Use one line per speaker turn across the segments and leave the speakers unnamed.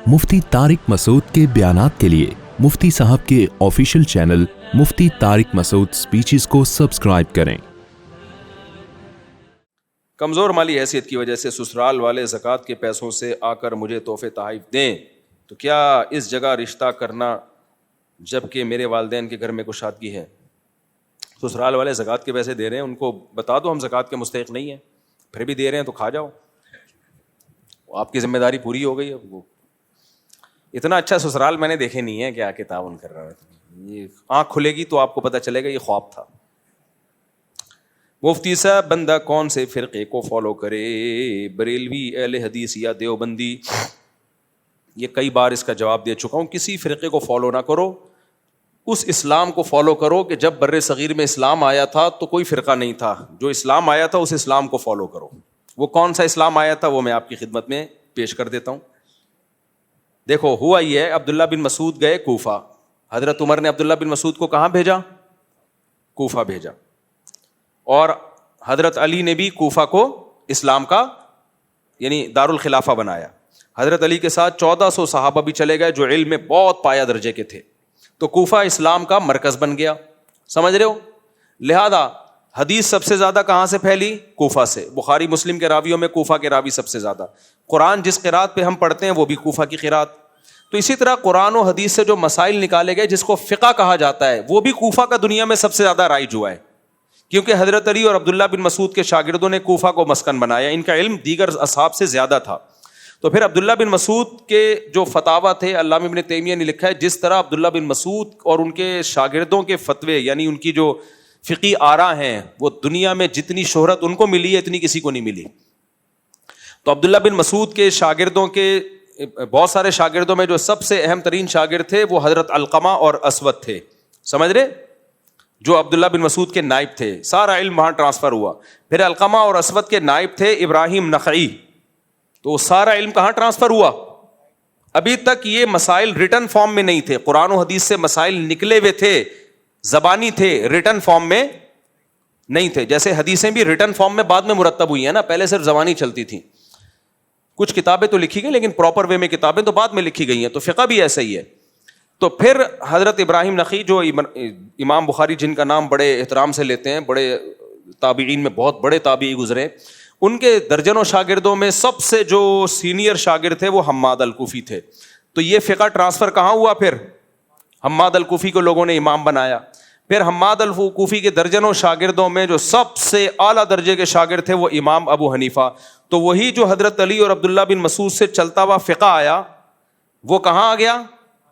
مفتی طارق مسعود کے بیانات کے لیے مفتی صاحب کے آفیشیل چینل مفتی طارق مسعود سپیچز کو سبسکرائب کریں۔
کمزور مالی حیثیت کی وجہ سے سسرال والے زکوٰۃ کے پیسوں سے آ کر مجھے تحفے تحائف دیں تو کیا اس جگہ رشتہ کرنا جبکہ میرے والدین کے گھر میں کشادگی ہے؟ سسرال والے زکوٰۃ کے پیسے دے رہے ہیں، ان کو بتا دو ہم زکوٰۃ کے مستحق نہیں ہیں، پھر بھی دے رہے ہیں تو کھا جاؤ، آپ کی ذمہ داری پوری ہو گئی۔ اب وہ اتنا اچھا سسرال میں نے دیکھے نہیں ہے کہ آ کے تعاون کر رہا ہے، یہ آنکھ کھلے گی تو آپ کو پتہ چلے گا یہ خواب تھا۔ مفتی صاحب بندہ کون سے فرقے کو فالو کرے، بریلوی، اہل حدیث یا دیوبندی؟ یہ کئی بار اس کا جواب دے چکا ہوں، کسی فرقے کو فالو نہ کرو، اس اسلام کو فالو کرو کہ جب بر صغیر میں اسلام آیا تھا تو کوئی فرقہ نہیں تھا، جو اسلام آیا تھا اس اسلام کو فالو کرو۔ وہ کون سا اسلام آیا تھا وہ میں آپ کی خدمت میں پیش کر دیتا ہوں۔ دیکھو ہوا یہ ہے، عبداللہ بن مسعود گئے کوفہ، حضرت عمر نے عبداللہ بن مسعود کو کہاں بھیجا؟ کوفہ بھیجا، اور حضرت علی نے بھی کوفہ کو اسلام کا یعنی دارالخلافہ بنایا۔ حضرت علی کے ساتھ 1400 صحابہ بھی چلے گئے جو علم میں بہت پایہ درجے کے تھے، تو کوفہ اسلام کا مرکز بن گیا، سمجھ رہے ہو؟ لہذا حدیث سب سے زیادہ کہاں سے پھیلی؟ کوفہ سے۔ بخاری مسلم کے راویوں میں کوفہ کے راوی سب سے زیادہ، قرآن جس قرات پہ ہم پڑھتے ہیں وہ بھی کوفہ کی قرات۔ تو اسی طرح قرآن و حدیث سے جو مسائل نکالے گئے جس کو فقہ کہا جاتا ہے وہ بھی کوفہ کا دنیا میں سب سے زیادہ رائج ہوا ہے، کیونکہ حضرت علی اور عبداللہ بن مسعود کے شاگردوں نے کوفہ کو مسکن بنایا، ان کا علم دیگر اصحاب سے زیادہ تھا۔ تو پھر عبداللہ بن مسعود کے جو فتاویٰ تھے، علامہ ابن تیمیہ نے لکھا ہے جس طرح عبداللہ بن مسعود اور ان کے شاگردوں کے فتوے یعنی ان کی جو فقی آراء ہیں وہ دنیا میں جتنی شہرت ان کو ملی ہے اتنی کسی کو نہیں ملی۔ تو عبداللہ بن مسعود کے شاگردوں کے بہت سارے شاگردوں میں جو سب سے اہم ترین شاگرد تھے وہ حضرت علقمہ اور اسود تھے، سمجھ رہے؟ جو عبداللہ بن مسعود کے نائب تھے، سارا علم وہاں ٹرانسفر ہوا۔ پھر علقمہ اور اسود کے نائب تھے ابراہیم نخعی، تو سارا علم کہاں ٹرانسفر ہوا؟ ابھی تک یہ مسائل ریٹن فارم میں نہیں تھے، قرآن و حدیث سے مسائل نکلے ہوئے تھے، زبانی تھے، ریٹن فارم میں نہیں تھے۔ جیسے حدیثیں بھی ریٹن فارم میں بعد میں مرتب ہوئی ہیں نا، پہلے صرف زبانی چلتی تھیں۔ کچھ کتابیں تو لکھی گئی لیکن پراپر وے میں کتابیں تو بعد میں لکھی گئی ہیں، تو فقہ بھی ایسا ہی ہے۔ تو پھر حضرت ابراہیم نخعی جو امام بخاری جن کا نام بڑے احترام سے لیتے ہیں، بڑے تابعین میں بہت بڑے تابعی گزرے، ان کے درجنوں شاگردوں میں سب سے جو سینئر شاگرد تھے وہ حماد الکوفی تھے۔ تو یہ فقہ ٹرانسفر کہاں ہوا؟ پھر حماد الکوفی کو لوگوں نے امام بنایا۔ پھر حماد الکوفی کے درجنوں شاگردوں میں جو سب سے اعلیٰ درجے کے شاگرد تھے وہ امام ابو حنیفہ۔ تو وہی جو حضرت علی اور عبداللہ بن مسعود سے چلتا ہوا فقہ آیا وہ کہاں آ گیا؟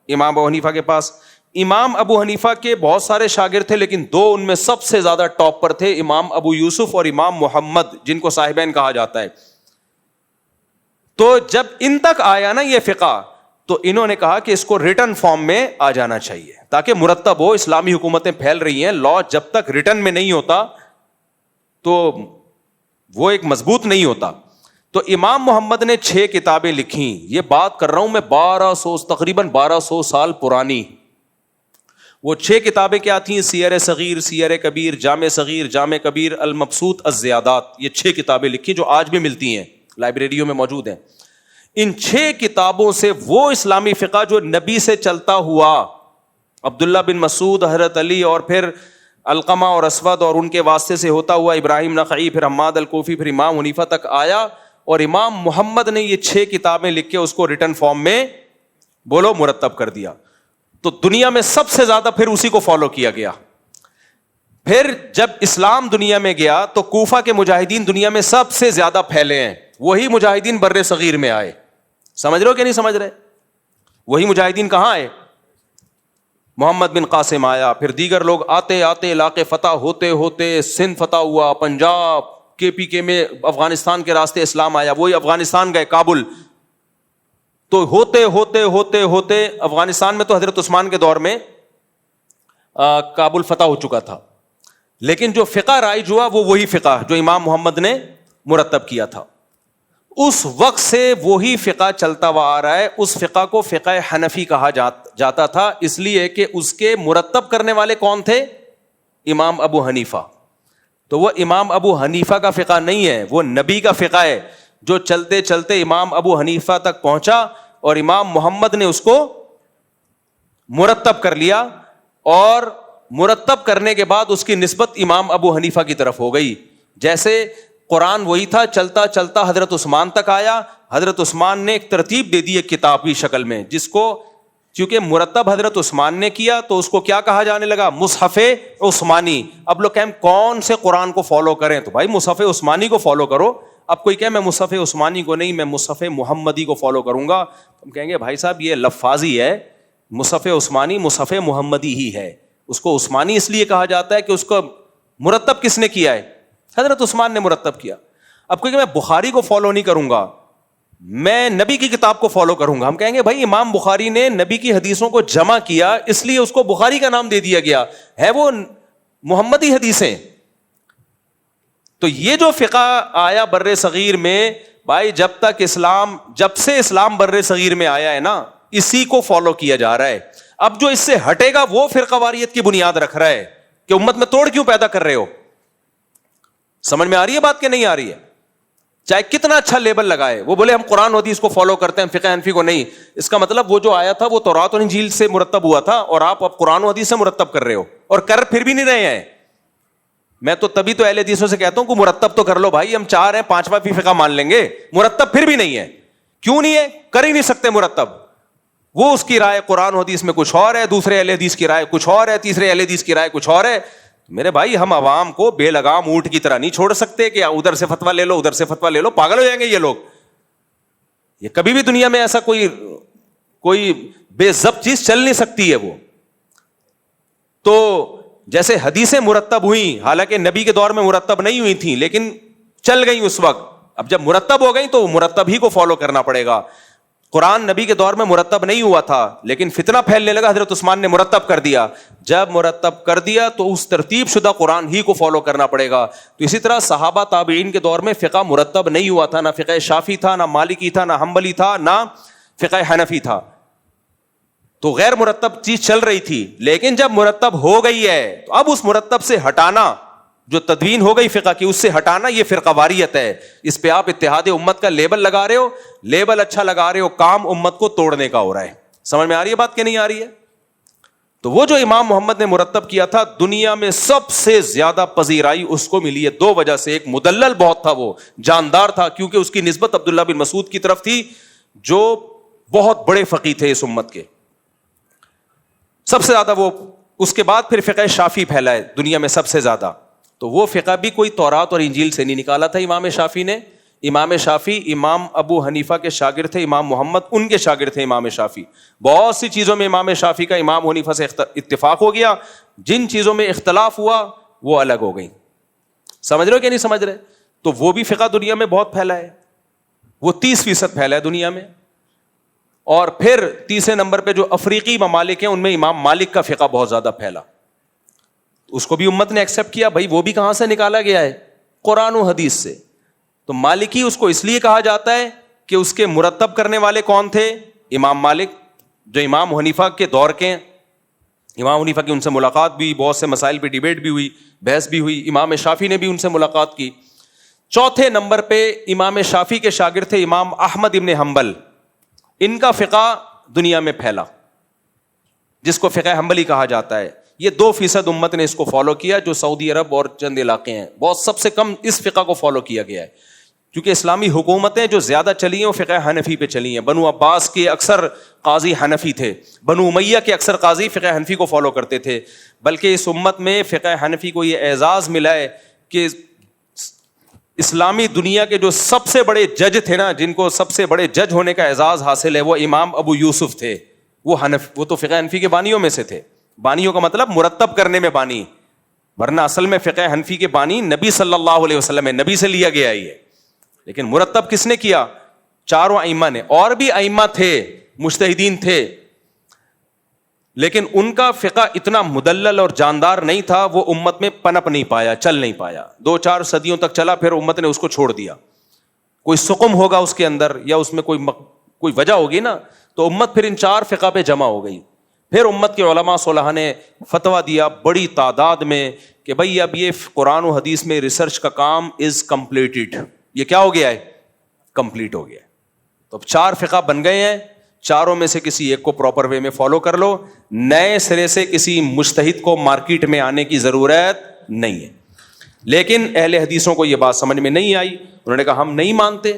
امام ابو حنیفہ کے پاس۔ امام ابو حنیفہ کے بہت سارے شاگرد تھے لیکن دو ان میں سب سے زیادہ ٹاپ پر تھے، امام ابو یوسف اور امام محمد جن کو صاحبین کہا جاتا ہے۔ تو جب ان تک آیا نا یہ فقہ تو انہوں نے کہا کہ اس کو ریٹن فارم میں آ جانا چاہیے تاکہ مرتب ہو۔ اسلامی حکومتیں پھیل رہی ہیں، لا جب تک ریٹن میں نہیں ہوتا تو وہ ایک مضبوط نہیں ہوتا۔ تو امام محمد نے 6 کتابیں لکھیں، یہ بات کر رہا ہوں میں تقریباً 1200 سال پرانی۔ وہ 6 کتابیں کیا تھیں؟ سیر صغیر، سیر کبیر، جامع صغیر، جامع کبیر، المبسوط، الزیادات، یہ 6 کتابیں لکھی جو آج بھی ملتی ہیں، لائبریریوں میں موجود ہیں۔ ان 6 کتابوں سے وہ اسلامی فقہ جو نبی سے چلتا ہوا، عبداللہ بن مسعود، حضرت علی اور پھر علقمہ اور اسود اور ان کے واسطے سے ہوتا ہوا ابراہیم نخعی، پھر حماد الکوفی، پھر امام حنیفہ تک آیا، اور امام محمد نے یہ 6 کتابیں لکھ کے اس کو ریٹن فارم میں بولو مرتب کر دیا۔ تو دنیا میں سب سے زیادہ پھر اسی کو فالو کیا گیا۔ پھر جب اسلام دنیا میں گیا تو کوفہ کے مجاہدین دنیا میں سب سے زیادہ پھیلے ہیں، وہی مجاہدین بر صغیر میں آئے۔ سمجھ رہے ہو کہ نہیں سمجھ رہے؟ وہی مجاہدین کہاں آئے؟ محمد بن قاسم آیا، پھر دیگر لوگ آتے آتے علاقے فتح ہوتے ہوتے سندھ فتح ہوا، پنجاب، KPK میں افغانستان کے راستے اسلام آیا، وہی افغانستان گئے، کابل۔ تو ہوتے ہوتے ہوتے ہوتے افغانستان میں تو حضرت عثمان کے دور میں کابل فتح ہو چکا تھا، لیکن جو فقہ رائج ہوا وہ وہی فقہ جو امام محمد نے مرتب کیا تھا۔ اس وقت سے وہی فقہ چلتا ہوا آ رہا ہے۔ اس فقہ کو فقہ حنفی کہا جاتا تھا، اس لیے کہ اس کے مرتب کرنے والے کون تھے؟ امام ابو حنیفہ۔ تو وہ امام ابو حنیفہ کا فقہ نہیں ہے، وہ نبی کا فقہ ہے جو چلتے چلتے امام ابو حنیفہ تک پہنچا، اور امام محمد نے اس کو مرتب کر لیا, اور مرتب کرنے کے بعد اس کی نسبت امام ابو حنیفہ کی طرف ہو گئی. جیسے قرآن وہی تھا, چلتا چلتا حضرت عثمان تک آیا, حضرت عثمان نے ایک ترتیب دے دی ایک کتابی شکل میں, جس کو چونکہ مرتب حضرت عثمان نے کیا تو اس کو کیا کہا جانے لگا, مصحف عثمانی. اب لوگ کہیں کون سے قرآن کو فالو کریں, تو بھائی مصحف عثمانی کو فالو کرو. اب کوئی کہے میں مصحف عثمانی کو نہیں, میں مصحف محمدی کو فالو کروں گا, ہم کہیں گے بھائی صاحب یہ لفاظی ہے, مصحف عثمانی مصحف محمدی ہی ہے. اس کو عثمانی اس لیے کہا جاتا ہے کہ اس کو مرتب کس نے کیا ہے, حضرت عثمان نے مرتب کیا. اب کوئی کہ میں بخاری کو فالو نہیں کروں گا, میں نبی کی کتاب کو فالو کروں گا, ہم کہیں گے بھائی امام بخاری نے نبی کی حدیثوں کو جمع کیا اس لیے اس کو بخاری کا نام دے دیا گیا ہے, وہ محمدی حدیثیں. تو یہ جو فقہ آیا بر صغیر میں, بھائی جب سے اسلام بر صغیر میں آیا ہے نا, اسی کو فالو کیا جا رہا ہے. اب جو اس سے ہٹے گا وہ فرقہ واریت کی بنیاد رکھ رہا ہے کہ امت میں توڑ کیوں پیدا کر رہے ہو. سمجھ میں آ رہی ہے بات کہ نہیں آ رہی ہے؟ چاہے کتنا اچھا لیبل لگائے, وہ بولے ہم قرآن حدیث کو فالو کرتے ہیں, فقہ حنفی کو نہیں. اس کا مطلب وہ جو آیا تھا وہ تورات اور انجیل سے مرتب ہوا تھا, اور آپ اب قرآن و حدیث سے مرتب کر رہے ہو, اور کر پھر بھی نہیں رہے ہیں. میں تو تبھی تو اہل حدیثوں سے کہتا ہوں کہ مرتب تو کر لو بھائی, ہم 4 ہیں 5واں بھی فقہ مان لیں گے, مرتب پھر بھی نہیں ہے. کیوں نہیں ہے؟ کر ہی نہیں سکتے مرتب. وہ اس کی رائے قرآن و حدیث میں کچھ اور ہے, دوسرے اہل حدیث کی رائے کچھ اور ہے, تیسرے اہل حدیث کی رائے کچھ اور ہے. میرے بھائی ہم عوام کو بے لگام اونٹ کی طرح نہیں چھوڑ سکتے کہ ادھر سے فتویٰ لے لو ادھر سے فتویٰ لے لو, پاگل ہو جائیں گے یہ لوگ. یہ کبھی بھی دنیا میں ایسا کوئی بے ضبط چیز چل نہیں سکتی ہے. وہ تو جیسے حدیثیں مرتب ہوئیں, حالانکہ نبی کے دور میں مرتب نہیں ہوئی تھیں لیکن چل گئی اس وقت, اب جب مرتب ہو گئی تو مرتب ہی کو فالو کرنا پڑے گا. قرآن نبی کے دور میں مرتب نہیں ہوا تھا لیکن فتنہ پھیلنے لگا, حضرت عثمان نے مرتب کر دیا. جب مرتب کر دیا تو اس ترتیب شدہ قرآن ہی کو فالو کرنا پڑے گا. تو اسی طرح صحابہ تابعین کے دور میں فقہ مرتب نہیں ہوا تھا, نہ فقہ شافعی تھا, نہ مالکی تھا, نہ حنبلی تھا, نہ فقہ حنفی تھا. تو غیر مرتب چیز چل رہی تھی, لیکن جب مرتب ہو گئی ہے تو اب اس مرتب سے ہٹانا, جو تدوین ہو گئی فقہ کی اس سے ہٹانا, یہ فرقہ واریت ہے. اس پہ آپ اتحاد امت کا لیبل لگا رہے ہو, لیبل اچھا لگا رہے ہو, کام امت کو توڑنے کا ہو رہا ہے. سمجھ میں آ رہی ہے بات کہ نہیں آ رہی ہے؟ تو وہ جو امام محمد نے مرتب کیا تھا, دنیا میں سب سے زیادہ پذیرائی اس کو ملی ہے 2 وجہ سے. ایک مدلل بہت تھا, وہ جاندار تھا, کیونکہ اس کی نسبت عبداللہ بن مسعود کی طرف تھی جو بہت بڑے فقیہ تھے اس امت کے, سب سے زیادہ. وہ اس کے بعد پھر فقہ شافعی پھیلا ہے دنیا میں سب سے زیادہ. تو وہ فقہ بھی کوئی تورات اور انجیل سے نہیں نکالا تھا امام شافعی نے. امام شافعی امام ابو حنیفہ کے شاگرد تھے, امام محمد ان کے شاگرد تھے امام شافعی. بہت سی چیزوں میں امام شافعی کا امام حنیفہ سے اتفاق ہو گیا, جن چیزوں میں اختلاف ہوا وہ الگ ہو گئی. سمجھ رہے ہو کہ نہیں سمجھ رہے؟ تو وہ بھی فقہ دنیا میں بہت پھیلا ہے, وہ 30% پھیلا ہے دنیا میں. اور پھر تیسرے نمبر پہ جو افریقی ممالک ہیں ان میں امام مالک کا فقہ بہت زیادہ پھیلا, اس کو بھی امت نے ایکسیپٹ کیا. بھائی وہ بھی کہاں سے نکالا گیا ہے؟ قرآن و حدیث سے. تو مالکی اس کو اس لیے کہا جاتا ہے کہ اس کے مرتب کرنے والے کون تھے؟ امام مالک, جو امام حنیفہ کے دور کے ہیں. امام حنیفہ کی ان سے ملاقات بھی, بہت سے مسائل پہ ڈیبیٹ بھی ہوئی, بحث بھی ہوئی. امام شافعی نے بھی ان سے ملاقات کی. چوتھے نمبر پہ امام شافعی کے شاگرد تھے امام احمد ابن حنبل. ان کا فقہ دنیا میں پھیلا جس کو فقہ حنبلی کہا جاتا ہے. یہ 2% امت نے اس کو فالو کیا, جو سعودی عرب اور چند علاقے ہیں. بہت سب سے کم اس فقہ کو فالو کیا گیا ہے, کیونکہ اسلامی حکومتیں جو زیادہ چلی ہیں وہ فقہ حنفی پہ چلی ہیں. بنو عباس کے اکثر قاضی حنفی تھے, بنو امیہ کے اکثر قاضی فقہ حنفی کو فالو کرتے تھے. بلکہ اس امت میں فقہ حنفی کو یہ اعزاز ملا ہے کہ اسلامی دنیا کے جو سب سے بڑے جج تھے نا, جن کو سب سے بڑے جج ہونے کا اعزاز حاصل ہے, وہ امام ابو یوسف تھے. وہ تو فقہ حنفی کے بانیوں میں سے تھے. بانیوں کا مطلب مرتب کرنے میں بانی, ورنہ اصل میں فقہ حنفی کے بانی نبی صلی اللہ علیہ وسلم ہے, نبی سے لیا گیا ہی ہے. لیکن مرتب کس نے کیا؟ 4 ائمہ نے. اور بھی ائمہ تھے, مجتہدین تھے, لیکن ان کا فقہ اتنا مدلل اور جاندار نہیں تھا, وہ امت میں پنپ نہیں پایا, چل نہیں پایا. 2-4 صدیوں تک چلا, پھر امت نے اس کو چھوڑ دیا. کوئی سقم ہوگا اس کے اندر, یا اس میں کوئی وجہ ہوگی نا, تو امت پھر ان 4 فقہ پہ جمع ہو گئی. پھر امت کے علماء صلحاء نے فتویٰ دیا بڑی تعداد میں کہ بھئی اب یہ قرآن و حدیث میں ریسرچ کا کام از کمپلیٹڈ. یہ کیا ہو گیا ہے؟ کمپلیٹ ہو گیا ہے. تو اب 4 فقہ بن گئے ہیں. چاروں میں سے کسی ایک کو پراپر وے میں فالو کر لو. نئے سرے سے کسی مجتہد کو مارکیٹ میں آنے کی ضرورت نہیں ہے. لیکن اہل حدیثوں کو یہ بات سمجھ میں نہیں آئی. انہوں نے کہا ہم نہیں مانتے.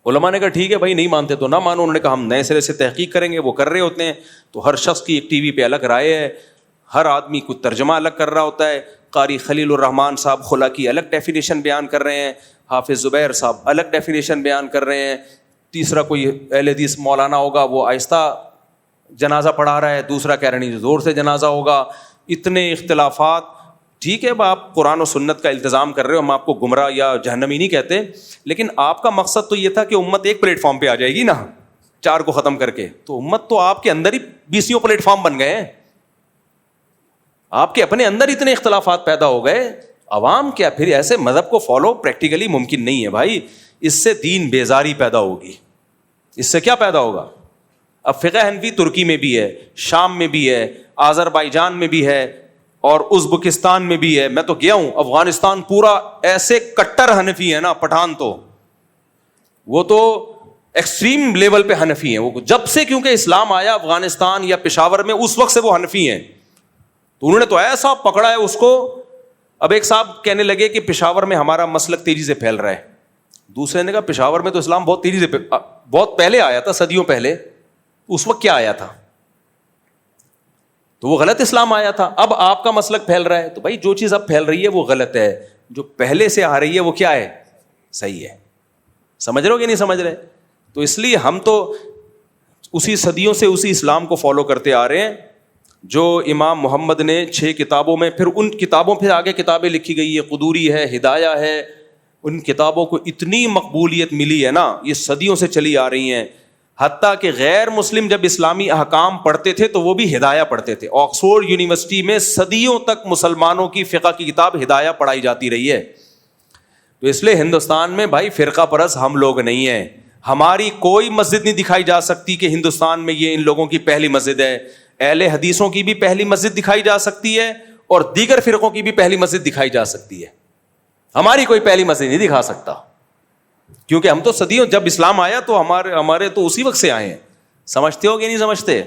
علماء نے کہا ٹھیک ہے بھائی, نہیں مانتے تو نہ مانو. انہوں نے کہا ہم نئے سرے سے تحقیق کریں گے. وہ کر رہے ہوتے ہیں تو ہر شخص کی ایک ٹی وی پہ الگ رائے ہے, ہر آدمی کو ترجمہ الگ کر رہا ہوتا ہے. قاری خلیل الرحمان صاحب خلا کی الگ ڈیفینیشن بیان کر رہے ہیں, حافظ زبیر صاحب الگ ڈیفینیشن بیان کر رہے ہیں, تیسرا کوئی اہل حدیث مولانا ہوگا وہ آہستہ جنازہ پڑھا رہا ہے, دوسرا کہہ رہے ہیں زور سے جنازہ ہوگا. اتنے اختلافات. ٹھیک ہے آپ قرآن و سنت کا التزام کر رہے ہو, ہم آپ کو گمراہ یا جہنمی نہیں کہتے, لیکن آپ کا مقصد تو یہ تھا کہ امت ایک پلیٹ فارم پہ آ جائے گی نا, چار کو ختم کر کے. تو امت تو آپ کے اندر ہی 20 پلیٹ فارم بن گئے ہیں. آپ کے اپنے اندر اتنے اختلافات پیدا ہو گئے. عوام کیا پھر ایسے مذہب کو فالو پریکٹیکلی ممکن نہیں ہے بھائی. اس سے دین بیزاری پیدا ہوگی. اس سے کیا پیدا ہوگا؟ اب فقہ حنفی ترکی میں بھی ہے, شام میں بھی ہے, آذربائیجان میں بھی ہے, اور ازبکستان میں بھی ہے. میں تو گیا ہوں افغانستان, پورا ایسے کٹر حنفی ہے نا پٹھان, تو وہ تو ایکسٹریم لیول پہ حنفی ہیں. وہ جب سے کیونکہ اسلام آیا افغانستان یا پشاور میں, اس وقت سے وہ حنفی ہیں. تو انہوں نے تو ایسا پکڑا ہے اس کو. اب ایک صاحب کہنے لگے کہ پشاور میں ہمارا مسلک تیزی سے پھیل رہا ہے. دوسرے نے کہا پشاور میں تو اسلام بہت تیزی سے بہت پہلے آیا تھا, صدیوں پہلے. اس وقت کیا آیا تھا؟ تو وہ غلط اسلام آیا تھا. اب آپ کا مسلک پھیل رہا ہے, تو بھائی جو چیز اب پھیل رہی ہے وہ غلط ہے, جو پہلے سے آ رہی ہے وہ کیا ہے؟ صحیح ہے. سمجھ رہے ہو کہ نہیں سمجھ رہے؟ تو اس لیے ہم تو اسی صدیوں سے اسی اسلام کو فالو کرتے آ رہے ہیں جو امام محمد نے 6 کتابوں میں, پھر ان کتابوں پھر آگے کتابیں لکھی گئی ہے, قدوری ہے, ہدایہ ہے. ان کتابوں کو اتنی مقبولیت ملی ہے نا, یہ صدیوں سے چلی آ رہی ہیں. حتیٰ کہ غیر مسلم جب اسلامی احکام پڑھتے تھے تو وہ بھی ہدایہ پڑھتے تھے. آکسفورڈ یونیورسٹی میں صدیوں تک مسلمانوں کی فقہ کی کتاب ہدایہ پڑھائی جاتی رہی ہے. تو اس لیے ہندوستان میں بھائی فرقہ پرست ہم لوگ نہیں ہیں. ہماری کوئی مسجد نہیں دکھائی جا سکتی کہ ہندوستان میں یہ ان لوگوں کی پہلی مسجد ہے. اہل حدیثوں کی بھی پہلی مسجد دکھائی جا سکتی ہے, اور دیگر فرقوں کی بھی پہلی مسجد دکھائی جا سکتی ہے. ہماری کوئی پہلی مسجد نہیں دکھا سکتا, کیونکہ ہم تو صدیوں, جب اسلام آیا تو ہمارے تو اسی وقت سے آئے ہیں. سمجھتے ہو کہ نہیں سمجھتے؟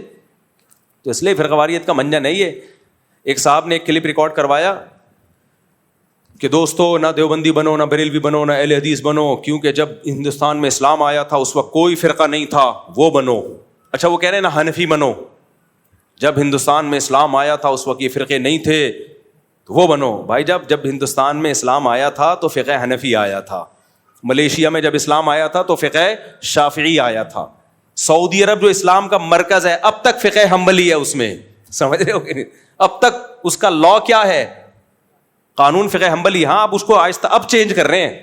تو اس لیے فرقہ واریت کا منجا نہیں ہے. ایک صاحب نے ایک کلپ ریکارڈ کروایا کہ دوستو نہ دیوبندی بنو, نہ بریلوی بنو, نہ اہل حدیث بنو, کیونکہ جب ہندوستان میں اسلام آیا تھا اس وقت کوئی فرقہ نہیں تھا, وہ بنو. اچھا وہ کہہ رہے ہیں نہ حنفی بنو, جب ہندوستان میں اسلام آیا تھا اس وقت یہ فرقے نہیں تھے تو وہ بنو. بھائی جب ہندوستان میں اسلام آیا تھا تو فقہ حنفی آیا تھا. ملیشیا میں جب اسلام آیا تھا تو فقہ شافعی آیا تھا. سعودی عرب جو اسلام کا مرکز ہے اب تک فقہ حنبلی ہے اس میں. سمجھ رہے ہو کہ نہیں؟ اب تک اس کا لا کیا ہے؟ قانون فقہ حنبلی. ہاں اب اس کو آہستہ اب چینج کر رہے ہیں,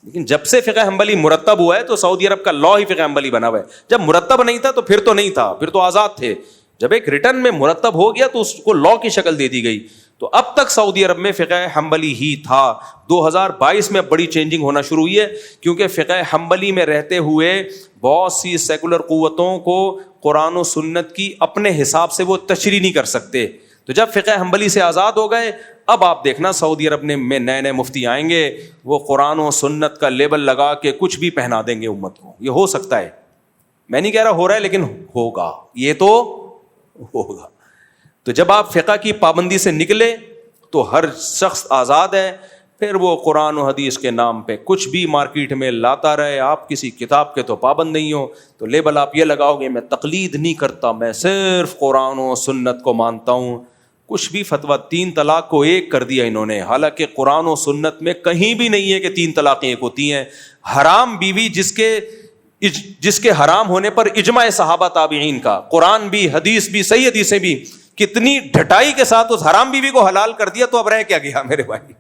لیکن جب سے فقہ حنبلی مرتب ہوا ہے تو سعودی عرب کا لا ہی فقہ حنبلی بنا ہوا ہے. جب مرتب نہیں تھا تو پھر تو نہیں تھا, پھر تو آزاد تھے. جب ایک ریٹرن میں مرتب ہو گیا تو اس کو لا کی شکل دے دی گئی. تو اب تک سعودی عرب میں فقہ حنبلی ہی تھا. 2022 میں بڑی چینجنگ ہونا شروع ہوئی ہے, کیونکہ فقہ حنبلی میں رہتے ہوئے بہت سی سیکولر قوتوں کو قرآن و سنت کی اپنے حساب سے وہ تشریح نہیں کر سکتے. تو جب فقہ حنبلی سے آزاد ہو گئے, اب آپ دیکھنا سعودی عرب میں نئے مفتی آئیں گے, وہ قرآن و سنت کا لیبل لگا کے کچھ بھی پہنا دیں گے امت کو. یہ ہو سکتا ہے, میں نہیں کہہ رہا ہو رہا ہے, لیکن ہوگا, یہ تو ہوگا. تو جب آپ فقہ کی پابندی سے نکلے تو ہر شخص آزاد ہے. پھر وہ قرآن و حدیث کے نام پہ کچھ بھی مارکیٹ میں لاتا رہے, آپ کسی کتاب کے تو پابند نہیں ہو. تو لیبل آپ یہ لگاؤ گے میں تقلید نہیں کرتا, میں صرف قرآن و سنت کو مانتا ہوں. کچھ بھی فتویٰ, 3 طلاق کو ایک کر دیا انہوں نے, حالانکہ قرآن و سنت میں کہیں بھی نہیں ہے کہ 3 طلاقیں ایک ہوتی ہیں. حرام بیوی جس کے حرام ہونے پر اجماع صحابہ تابعین کا, قرآن بھی حدیث بھی صحیح حدیثیں بھی کتنی ڈھٹائی کے ساتھ اس حرام بیوی کو حلال کر دیا, تو اب رہ کیا گیا میرے بھائی؟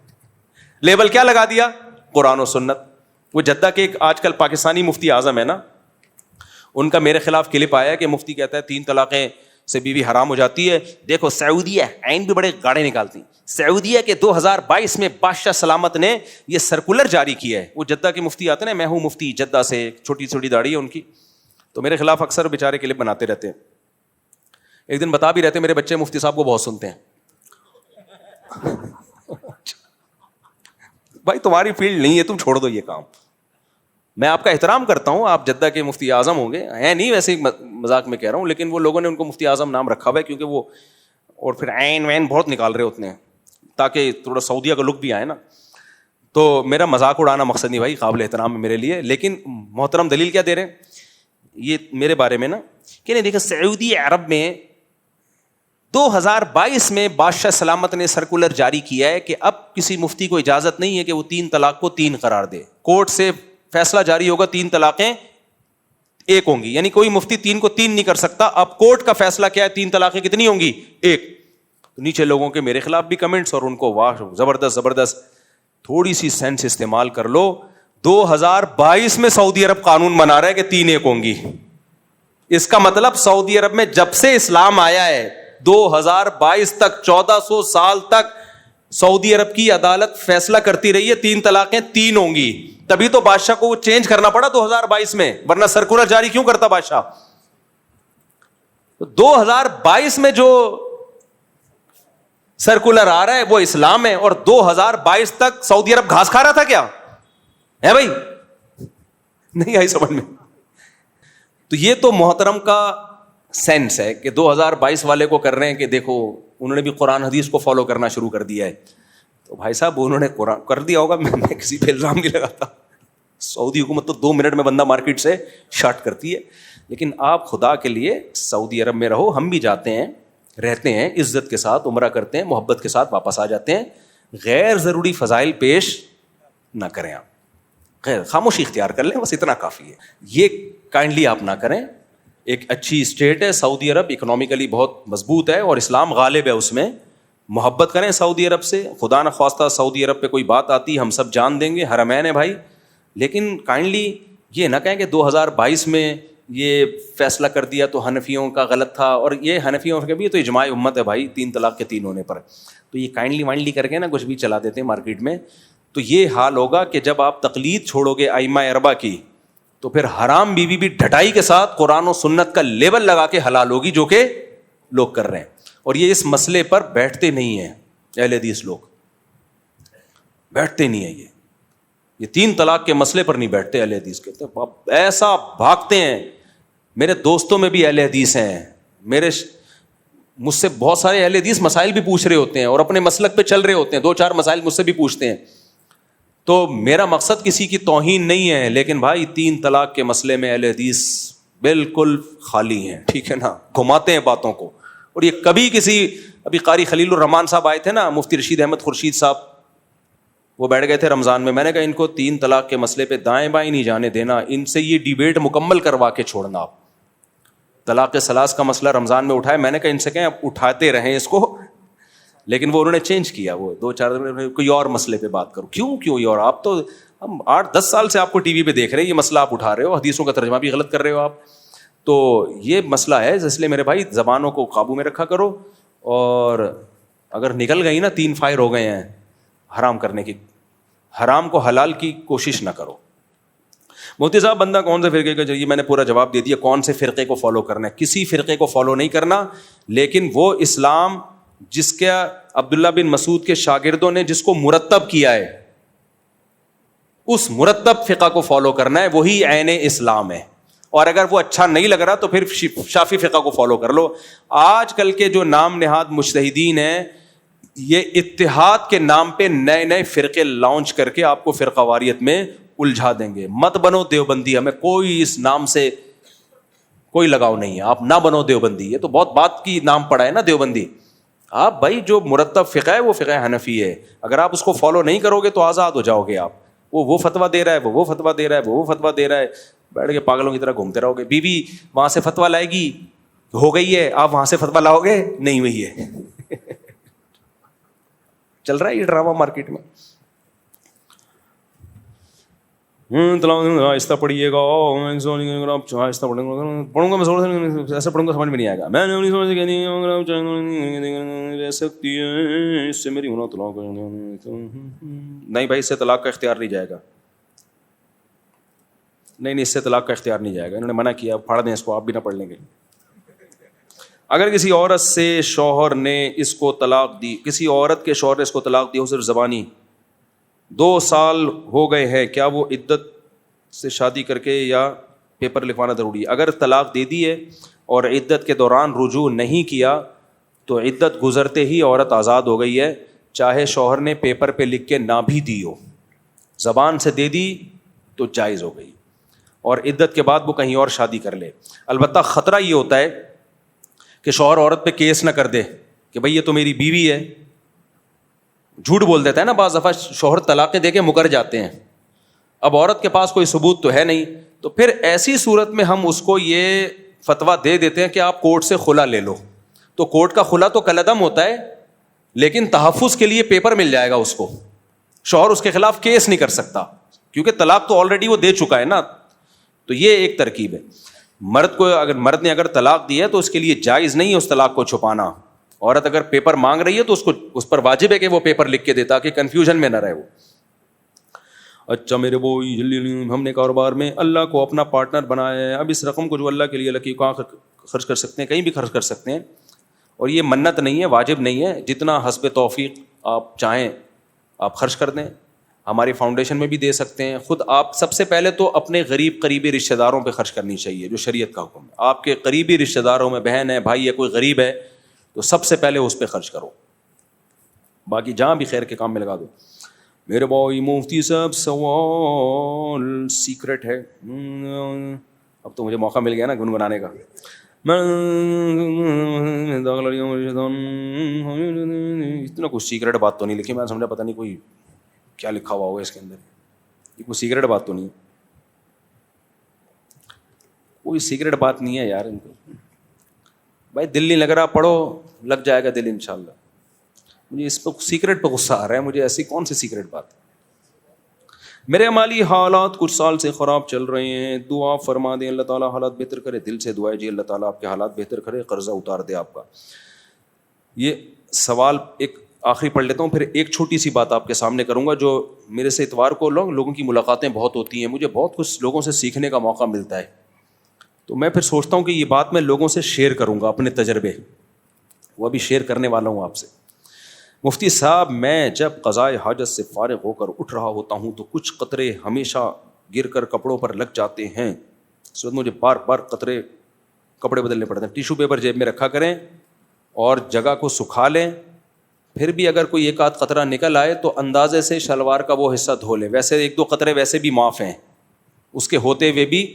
لیبل کیا لگا دیا؟ قرآن و سنت. وہ جدہ کے ایک آج کل پاکستانی مفتی اعظم ہے نا, ان کا میرے خلاف کلپ آیا کہ مفتی کہتا ہے 3 طلاقیں سے بیوی حرام ہو جاتی ہے. دیکھو سعودیہ عین بھی بڑے گاڑے نکالتی. سعودیہ کے 2022 میں بادشاہ سلامت نے یہ سرکولر جاری کیا ہے. وہ جدہ کے مفتی آتے ہیں نا, میں ہوں مفتی جدہ سے, چھوٹی چھوٹی داڑھی ہے ان کی, تو میرے خلاف اکثر بیچارے کلپ بناتے رہتے ہیں. ایک دن بتا بھی رہتے ہیں میرے بچے مفتی صاحب کو بہت سنتے ہیں. بھائی تمہاری فیلڈ نہیں ہے, تم چھوڑ دو یہ کام. میں آپ کا احترام کرتا ہوں, آپ جدہ کے مفتی اعظم ہوں گے, ہیں نہیں ویسے مذاق میں کہہ رہا ہوں, لیکن وہ لوگوں نے ان کو مفتی اعظم نام رکھا ہوا ہے کیونکہ وہ, اور پھر عین وین بہت نکال رہے ہوتے ہیں تاکہ تھوڑا سعودیہ کا لک بھی آئے نا. تو میرا مذاق اڑانا مقصد نہیں بھائی, قابل احترام ہے میرے لیے. لیکن محترم دلیل کیا دے رہے ہیں یہ میرے بارے میں نا, کہ نہیں دیکھیں سعودی عرب میں 2022 میں بادشاہ سلامت نے سرکولر جاری کیا ہے کہ اب کسی مفتی کو اجازت نہیں ہے کہ وہ 3 طلاق کو 3 قرار دے. کورٹ سے فیصلہ جاری ہوگا 3 طلاقیں 1 ہوں گی, یعنی کوئی مفتی 3 کو 3 نہیں کر سکتا. اب کورٹ کا فیصلہ کیا ہے, 3 طلاقیں کتنی ہوں گی, 1. نیچے لوگوں کے میرے خلاف بھی کمنٹس, اور ان کو واہ زبردست. تھوڑی سی سینس استعمال کر لو. 2022 میں سعودی عرب قانون بنا رہا ہے کہ 3 1 ہوں گی. اس کا مطلب سعودی عرب میں جب سے اسلام آیا ہے 2022 تک 1400 سال تک سعودی عرب کی عدالت فیصلہ کرتی رہی ہے 3 طلاقیں 3 ہوں گی. تبھی تو بادشاہ کو وہ چینج کرنا پڑا 2022 میں, ورنہ سرکولر جاری کیوں کرتا بادشاہ. 2022 میں جو سرکولر آ رہا ہے وہ اسلام ہے, اور 2022 تک سعودی عرب گھاس کھا رہا تھا کیا ہے بھائی, نہیں آئی سمجھ میں. تو یہ تو محترم کا سینس ہے کہ 2022 والے کو کر رہے ہیں کہ دیکھو انہوں نے بھی قرآن حدیث کو فالو کرنا شروع کر دیا ہے. تو بھائی صاحب انہوں نے قرآن کر دیا ہوگا, میں کسی پہ الزام نہیں لگاتا. سعودی حکومت تو 2 منٹ میں بندہ مارکیٹ سے شارٹ کرتی ہے. لیکن آپ خدا کے لیے سعودی عرب میں رہو, ہم بھی جاتے ہیں رہتے ہیں عزت کے ساتھ, عمرہ کرتے ہیں, محبت کے ساتھ واپس آ جاتے ہیں. غیر ضروری فضائل پیش نہ کریں, آپ غیر خاموشی اختیار کر لیں, بس اتنا کافی ہے. یہ کائنڈلی آپ نہ کریں. ایک اچھی اسٹیٹ ہے سعودی عرب, اکنامکلی بہت مضبوط ہے اور اسلام غالب ہے اس میں. محبت کریں سعودی عرب سے, خدا نہ خواستہ سعودی عرب پہ کوئی بات آتی ہم سب جان دیں گے, حرمین ہے بھائی. لیکن کائنڈلی یہ نہ کہیں کہ 2022 میں یہ فیصلہ کر دیا تو حنفیوں کا غلط تھا, اور یہ حنفیوں کا بھی تو اجماع امت ہے بھائی 3 طلاق کے 3 ہونے پر. تو یہ کائنڈلی وائنڈلی کر کے نا کچھ بھی چلا دیتے ہیں مارکیٹ میں. تو یہ حال ہوگا کہ جب آپ تقلید چھوڑو گے ائمہ اربعہ کی, تو پھر حرام بیوی بھی ڈھٹائی کے ساتھ قرآن و سنت کا لیبل لگا کے حلال ہوگی, جو کہ لوگ کر رہے ہیں. اور یہ اس مسئلے پر بیٹھتے نہیں ہیں اہل حدیث, لوگ بیٹھتے نہیں ہیں. یہ 3 طلاق کے مسئلے پر نہیں بیٹھتے اہل حدیث کے, ایسا بھاگتے ہیں. میرے دوستوں میں بھی اہل حدیث ہیں, مجھ سے بہت سارے اہل حدیث مسائل بھی پوچھ رہے ہوتے ہیں اور اپنے مسلک پہ چل رہے ہوتے ہیں, 2-4 مسائل مجھ سے بھی پوچھتے ہیں. تو میرا مقصد کسی کی توہین نہیں ہے, لیکن بھائی 3 طلاق کے مسئلے میں اہل حدیث بالکل خالی ہیں, ٹھیک ہے نا, گھماتے ہیں باتوں کو. اور یہ کبھی ابھی قاری خلیل الرحمان صاحب آئے تھے نا, مفتی رشید احمد خورشید صاحب, وہ بیٹھ گئے تھے رمضان میں. میں نے کہا ان کو 3 طلاق کے مسئلے پہ دائیں بائیں نہیں جانے دینا, ان سے یہ ڈیبیٹ مکمل کروا کے چھوڑنا. آپ طلاق ثلاث کا مسئلہ رمضان میں اٹھائے, میں نے کہا ان سے کہیں اب اٹھاتے رہیں اس کو, لیکن وہ انہوں نے چینج کیا, وہ 2-4 کوئی اور مسئلے پہ بات کرو. کیوں اور آپ تو ہم 8-10 سال سے آپ کو ٹی وی پہ دیکھ رہے ہیں, یہ مسئلہ آپ اٹھا رہے ہو, حدیثوں کا ترجمہ بھی غلط کر رہے ہو آپ. تو یہ مسئلہ ہے, اس لیے میرے بھائی زبانوں کو قابو میں رکھا کرو. اور اگر نکل گئی نا 3 فائر ہو گئے ہیں حرام کرنے کی, حرام کو حلال کی کوشش نہ کرو. مفتی صاحب بندہ کون سے فرقے کا چاہیے, میں نے پورا جواب دے دیا کون سے فرقے کو فالو کرنا ہے. کسی فرقے کو فالو نہیں کرنا, لیکن وہ اسلام جس کا عبداللہ بن مسعود کے شاگردوں نے جس کو مرتب کیا ہے, اس مرتب فقہ کو فالو کرنا ہے, وہی عین اسلام ہے. اور اگر وہ اچھا نہیں لگ رہا تو پھر شافعی فقہ کو فالو کر لو. آج کل کے جو نام نہاد مجتہدین ہیں, یہ اتحاد کے نام پہ نئے فرقے لانچ کر کے آپ کو فرقہ واریت میں الجھا دیں گے. مت بنو دیوبندی, ہمیں کوئی اس نام سے کوئی لگاؤ نہیں ہے, آپ نہ بنو دیوبندی. یہ تو بہت بات کی نام پڑا ہے نا دیوبندی. آپ بھائی جو مرتب فقہ ہے وہ فقہ حنفی ہے, اگر آپ اس کو فالو نہیں کرو گے تو آزاد ہو جاؤ گے. آپ وہ فتویٰ دے رہا ہے, وہ فتویٰ دے رہا ہے, وہ فتویٰ دے رہا ہے, بیٹھ کے پاگلوں کی طرح گھومتے رہو گے. بیوی وہاں سے فتویٰ لائے گی, ہو گئی ہے, آپ وہاں سے فتویٰ لاؤ گے, نہیں ہوئی ہے. چل رہا ہے یہ ڈرامہ مارکیٹ میں. آہستہ پڑھیے گا, آہستہ پڑھوں گا میں زور سے, ایسا پڑھوں گا سمجھ میں نہیں آئے گا. میں نے سمجھ کے نہیں رہ سکتی ہے اس سے میری نہیں بھائی, اس سے طلاق کا اختیار نہیں جائے گا. نہیں اس سے طلاق کا اختیار نہیں جائے گا, انہوں نے منع کیا, پھاڑ دیں اس کو, آپ بھی نہ پڑھ لیں گے. اگر کسی عورت سے شوہر نے اس کو طلاق دی, کسی عورت کے شوہر نے اس کو طلاق دی ہو صرف زبانی, 2 سال ہو گئے ہیں, کیا وہ عدت سے شادی کر کے یا پیپر لکھوانا ضروری ہے. اگر طلاق دے دی ہے اور عدت کے دوران رجوع نہیں کیا تو عدت گزرتے ہی عورت آزاد ہو گئی ہے, چاہے شوہر نے پیپر پہ لکھ کے نہ بھی دی ہو. زبان سے دے دی تو جائز ہو گئی, اور عدت کے بعد وہ کہیں اور شادی کر لے. البتہ خطرہ یہ ہوتا ہے کہ شوہر عورت پہ کیس نہ کر دے کہ بھئی یہ تو میری بیوی ہے. جھوٹ بول دیتا ہے نا بعض دفعہ, شوہر طلاقیں دے کے مکر جاتے ہیں, اب عورت کے پاس کوئی ثبوت تو ہے نہیں, تو پھر ایسی صورت میں ہم اس کو یہ فتویٰ دے دیتے ہیں کہ آپ کورٹ سے خلا لے لو. تو کورٹ کا خلا تو کالعدم ہوتا ہے, لیکن تحفظ کے لیے پیپر مل جائے گا اس کو. شوہر اس کے خلاف کیس نہیں کر سکتا کیونکہ طلاق تو آلریڈی وہ دے چکا ہے نا. تو یہ ایک ترکیب ہے. مرد کو مرد نے اگر طلاق دی ہے تو اس کے لیے جائز نہیں ہے اس طلاق کو چھپانا. عورت اگر پیپر مانگ رہی ہے تو اس پر واجب ہے کہ وہ پیپر لکھ کے دے تاکہ کنفیوژن میں نہ رہے وہ. اچھا میرے وہ ہم نے کاروبار میں اللہ کو اپنا پارٹنر بنایا ہے, اب اس رقم کو جو اللہ کے لیے لکی کہاں خرچ کر سکتے ہیں, کہیں بھی خرچ کر سکتے ہیں, اور یہ منت نہیں ہے, واجب نہیں ہے, جتنا حسب توفیق آپ چاہیں آپ خرچ کر دیں. ہماری فاؤنڈیشن میں بھی دے سکتے ہیں. خود آپ سب سے پہلے تو اپنے قریبی رشتہ داروں پہ خرچ کرنی چاہیے جو شریعت کا حکم ہے. آپ کے قریبی رشتہ داروں میں بہن ہے, بھائی ہے, کوئی غریب ہے تو سب سے پہلے اس پہ خرچ کرو, باقی جہاں بھی خیر کے کام میں لگا دو. میرے بھائی مفتی صاحب سوال سیکرٹ ہے, اب تو مجھے موقع مل گیا نا گنگنانے کا. اتنا کچھ سیکرٹ بات تو نہیں لکھی, میں سمجھا پتہ نہیں کوئی کیا لکھا ہوا ہوگا اس کے اندر. یہ کوئی سیکرٹ بات تو نہیں, کوئی سیکرٹ بات نہیں ہے یار. ان کو بھائی دل نہیں لگ رہا, پڑھو, لگ جائے گا دل انشاءاللہ. مجھے اس پہ سیکرٹ پہ غصہ آ رہا ہے, مجھے ایسی کون سی سیکرٹ بات. میرے مالی حالات کچھ سال سے خراب چل رہے ہیں, دعا فرما دیں اللہ تعالیٰ حالات بہتر کرے. دل سے دعا ہے جی اللہ تعالیٰ آپ کے حالات بہتر کرے, قرضہ اتار دے آپ کا. یہ سوال ایک آخری پڑھ لیتا ہوں, پھر ایک چھوٹی سی بات آپ کے سامنے کروں گا. جو میرے سے اتوار کو لوگوں کی ملاقاتیں بہت ہوتی ہیں, مجھے بہت کچھ لوگوں سے سیکھنے کا موقع ملتا ہے, تو میں پھر سوچتا ہوں کہ یہ بات میں لوگوں سے شیئر کروں گا, اپنے تجربے وہ ابھی شیئر کرنے والا ہوں آپ سے. مفتی صاحب میں جب قضائے حاجت سے فارغ ہو کر اٹھ رہا ہوتا ہوں تو کچھ قطرے ہمیشہ گر کر کپڑوں پر لگ جاتے ہیں, اس وقت مجھے بار بار کپڑے بدلنے پڑتے ہیں. ٹیشو پیپر جیب میں رکھا کریں اور جگہ کو سکھا لیں, پھر بھی اگر کوئی ایک آدھ قطرہ نکل آئے تو اندازے سے شلوار کا وہ حصہ دھو لیں. ویسے ایک دو قطرے ویسے بھی معاف ہیں, اس کے ہوتے ہوئے بھی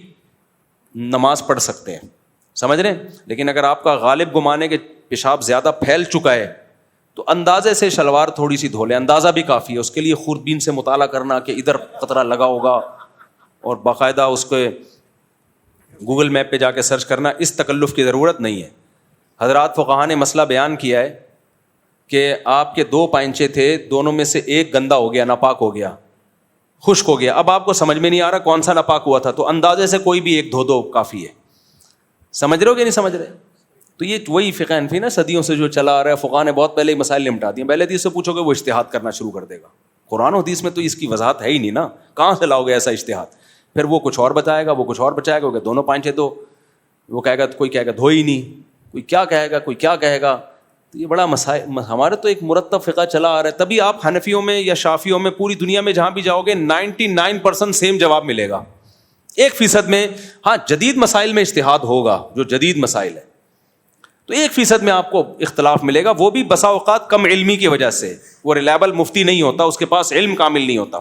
نماز پڑھ سکتے ہیں, سمجھ رہے ہیں. لیکن اگر آپ کا غالب گمانے کے پیشاب زیادہ پھیل چکا ہے تو اندازے سے شلوار تھوڑی سی دھو لیں, اندازہ بھی کافی ہے. اس کے لیے خوردبین سے مطالعہ کرنا کہ ادھر قطرہ لگا ہوگا اور باقاعدہ اس کو گوگل میپ پہ جا کے سرچ کرنا, اس تکلف کی ضرورت نہیں ہے. حضرات فقہاء نے مسئلہ بیان کیا ہے کہ آپ کے 2 پائنچے تھے, دونوں میں سے ایک گندا ہو گیا, ناپاک ہو گیا, خشک ہو گیا. اب آپ کو سمجھ میں نہیں آ رہا کون سا ناپاک ہوا تھا, تو اندازے سے کوئی بھی ایک دھو دو کافی ہے. سمجھ رہے ہو کہ نہیں سمجھ رہے؟ تو یہ وہی فقہ حنفی نا صدیوں سے جو چلا آ رہا ہے. فقہاء نے بہت پہلے ہی مسائل نمٹا دیے. پہلے حدیث سے پوچھو گے وہ اجتہاد کرنا شروع کر دے گا. قرآن و حدیث میں تو اس کی وضاحت ہے ہی نہیں نا, کہاں سے لاؤ گے ایسا اجتہاد؟ پھر وہ کچھ اور بتائے گا, وہ کچھ اور بچائے گا, دونوں پانچے تو وہ کہے گا, کوئی کہے گا دھو ہی نہیں, کوئی کیا کہے گا, کوئی کیا کہے گا. تو یہ بڑا مسائل. ہمارے تو ایک مرتب فقہ چلا آ رہا ہے. تبھی آپ حنفیوں میں یا شافیوں میں پوری دنیا میں جہاں بھی جاؤ گے 99% سیم جواب ملے گا. 1% میں ہاں جدید مسائل میں اجتہاد ہوگا, جو جدید مسائل ہے, تو 1% میں آپ کو اختلاف ملے گا. وہ بھی بسا اوقات کم علمی کی وجہ سے. وہ ریلائبل مفتی نہیں ہوتا, اس کے پاس علم کامل نہیں ہوتا.